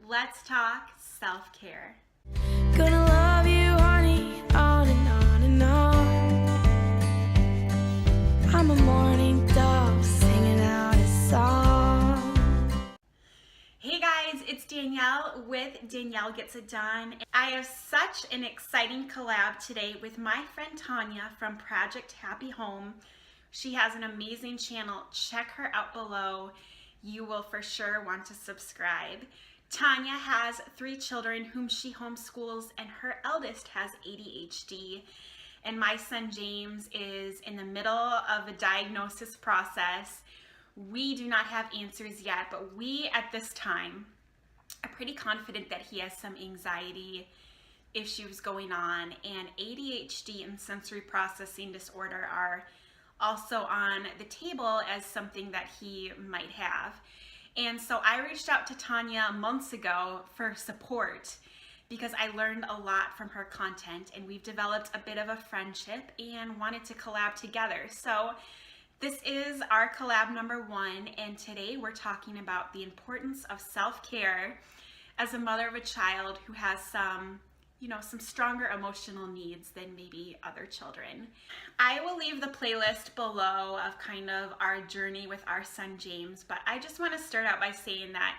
Let's talk self-care. Gonna love you, honey, on and on and on. I'm a morning dove singing out a song. Hey guys, it's Danielle with Danielle Gets It Done. I have such an exciting collab today with my friend Tanya from Project Happy Home. She has an amazing channel. Check her out below. You will for sure want to subscribe. Tanya has 3 children whom she homeschools, and her eldest has ADHD. And my son James is in the middle of a diagnosis process. We do not have answers yet, but we at this time are pretty confident that he has some anxiety issues going on, and ADHD and sensory processing disorder are also on the table as something that he might have. And so I reached out to Tanya months ago for support because I learned a lot from her content, and we've developed a bit of a friendship and wanted to collab together. So this is our collab number 1, and today we're talking about the importance of self-care as a mother of a child who has some stronger emotional needs than maybe other children. I will leave the playlist below of kind of our journey with our son James, but I just want to start out by saying that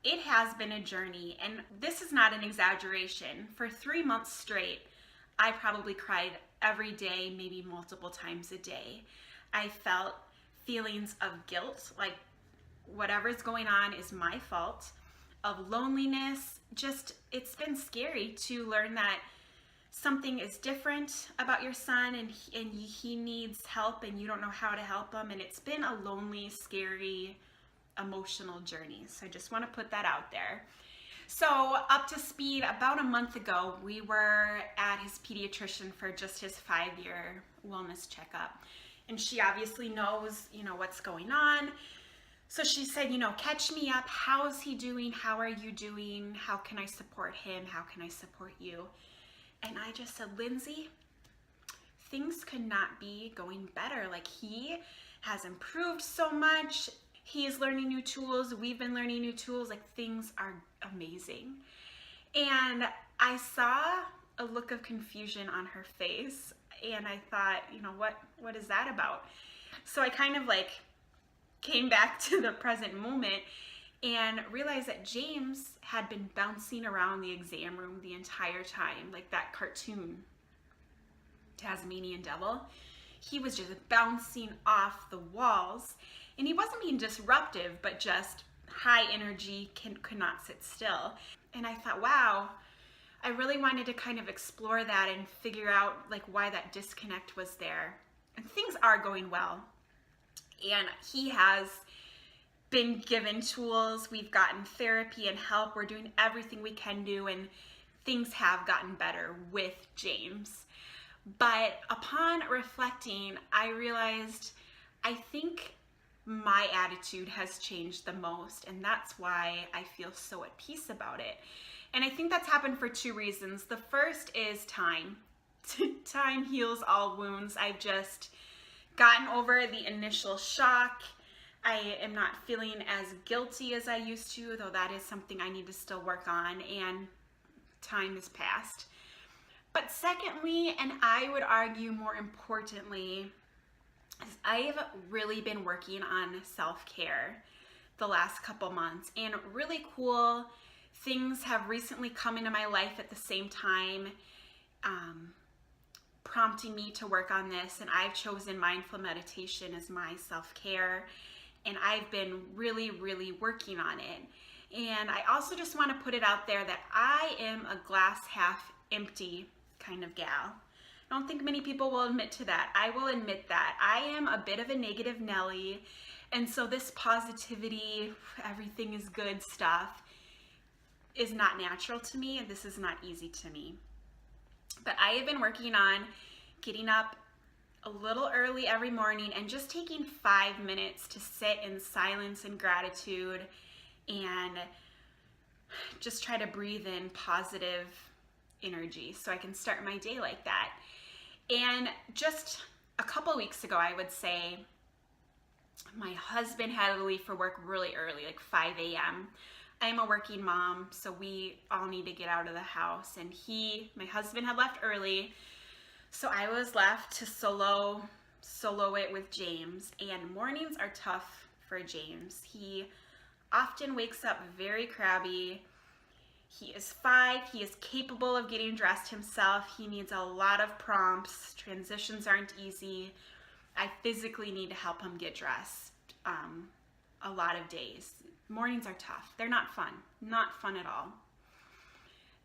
it has been a journey, and this is not an exaggeration. For 3 months straight, I probably cried every day, maybe multiple times a day. I felt feelings of guilt, like whatever's going on is my fault, of loneliness. Just, it's been scary to learn that something is different about your son, and he needs help and you don't know how to help him, and it's been a lonely, scary, emotional journey. So I just want to put that out there. So up to speed, about a month ago, we were at his pediatrician for just his 5-year wellness checkup. And she obviously knows, what's going on. So she said, catch me up. How is he doing? How are you doing? How can I support him? How can I support you? And I just said, Lindsay, things could not be going better. Like, he has improved so much. He is learning new tools. We've been learning new tools. Like, things are amazing. And I saw a look of confusion on her face, and I thought, what is that about? So I kind of came back to the present moment and realized that James had been bouncing around the exam room the entire time, like that cartoon, Tasmanian Devil. He was just bouncing off the walls, and he wasn't being disruptive, but just high energy, could not sit still. And I thought, wow, I really wanted to kind of explore that and figure out why that disconnect was there. And things are going well. And he has been given tools. We've gotten therapy and help. We're doing everything we can do, and things have gotten better with James. But upon reflecting, I realized I think my attitude has changed the most, and that's why I feel so at peace about it. And I think that's happened for 2 reasons. The first is time. Time heals all wounds. I've just gotten over the initial shock. I am not feeling as guilty as I used to, though that is something I need to still work on, and time has passed. But secondly, and I would argue more importantly, is I've really been working on self-care the last couple months, and really cool things have recently come into my life at the same time, prompting me to work on this. And I've chosen mindful meditation as my self-care, and I've been really, really working on it. And I also just want to put it out there that I am a glass half empty kind of gal. I don't think many people will admit to that. I will admit that. I am a bit of a negative Nelly, and so this positivity, everything is good stuff, is not natural to me, and this is not easy to me. But I have been working on getting up a little early every morning and just taking 5 minutes to sit in silence and gratitude and just try to breathe in positive energy so I can start my day like that. And just a couple weeks ago, I would say, my husband had to leave for work really early, like 5 a.m. I'm a working mom, so we all need to get out of the house. And my husband had left early, so I was left to solo it with James. And mornings are tough for James. He often wakes up very crabby. He is 5. He is capable of getting dressed himself. He needs a lot of prompts. Transitions aren't easy. I physically need to help him get dressed a lot of days. Mornings are tough. They're not fun. Not fun at all.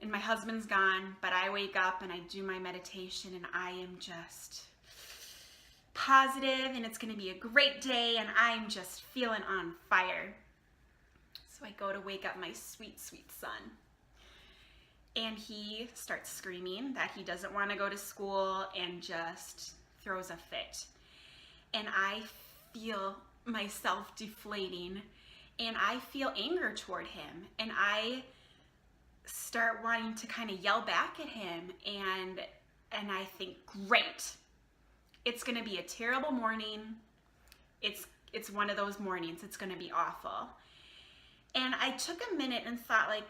And my husband's gone, but I wake up and I do my meditation and I am just positive and it's going to be a great day and I'm just feeling on fire. So I go to wake up my sweet, sweet son. And he starts screaming that he doesn't want to go to school and just throws a fit. And I feel myself deflating and I feel anger toward him. And I start wanting to kind of yell back at him. And I think, great, it's going to be a terrible morning. It's one of those mornings. It's going to be awful. And I took a minute and thought, like,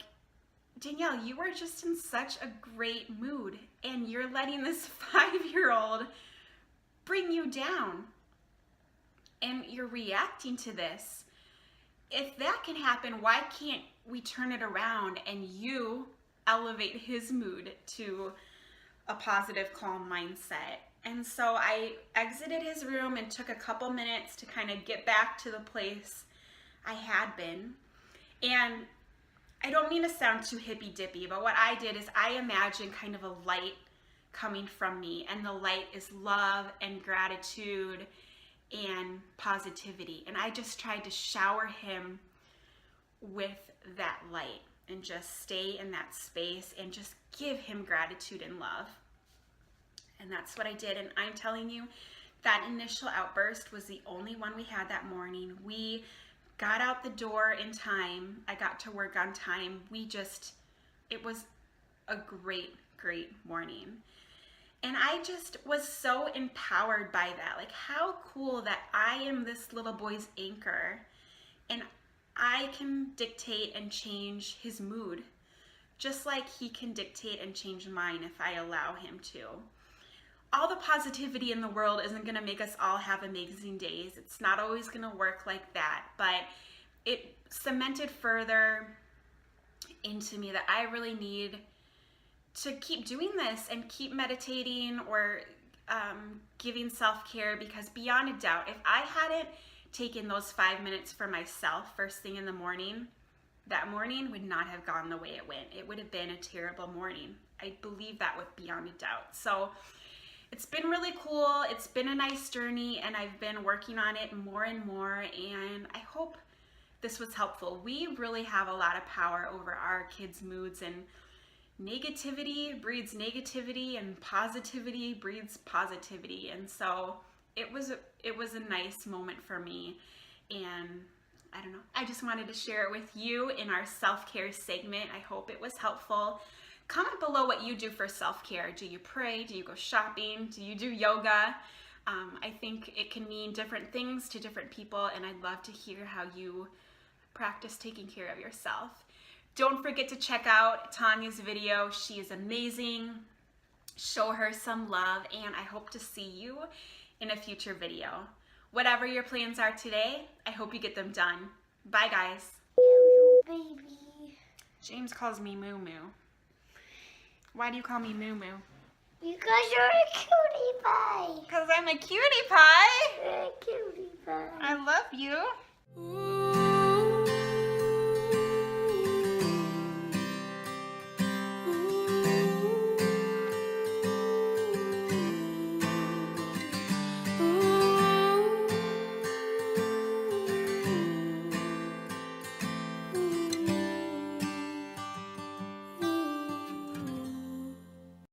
Danielle, you are just in such a great mood and you're letting this 5-year-old bring you down and you're reacting to this. If that can happen, why can't we turn it around and you elevate his mood to a positive, calm mindset? And so I exited his room and took a couple minutes to kind of get back to the place I had been. And I don't mean to sound too hippy-dippy, but what I did is I imagined kind of a light coming from me, and the light is love and gratitude and positivity. And I just tried to shower him with that light and just stay in that space and just give him gratitude and love. And that's what I did. And I'm telling you, that initial outburst was the only one we had that morning. We got out the door in time. I got to work on time. It was a great, great morning. And I just was so empowered by that. Like, how cool that I am this little boy's anchor and I can dictate and change his mood, just like he can dictate and change mine if I allow him to. All the positivity in the world isn't going to make us all have amazing days. It's not always going to work like that, but it cemented further into me that I really need to keep doing this and keep meditating or giving self-care, because beyond a doubt, if I hadn't taken those 5 minutes for myself first thing in the morning, that morning would not have gone the way it went. It would have been a terrible morning. I believe that with beyond a doubt. So it's been really cool. It's been a nice journey and I've been working on it more and more, and I hope this was helpful. We really have a lot of power over our kids' moods, and negativity breeds negativity and positivity breeds positivity. And so it was a nice moment for me, and I don't know, I just wanted to share it with you in our self-care segment. I hope it was helpful. Comment below what you do for self-care. Do you pray? Do you go shopping? Do you do yoga? I think it can mean different things to different people, and I'd love to hear how you practice taking care of yourself. Don't forget to check out Tanya's video. She is amazing. Show her some love, and I hope to see you in a future video. Whatever your plans are today, I hope you get them done. Bye, guys. Baby. James calls me Moo Moo. Why do you call me Moo Moo? Because you're a cutie pie. Because I'm a cutie pie. You're a cutie pie. I love you. Ooh.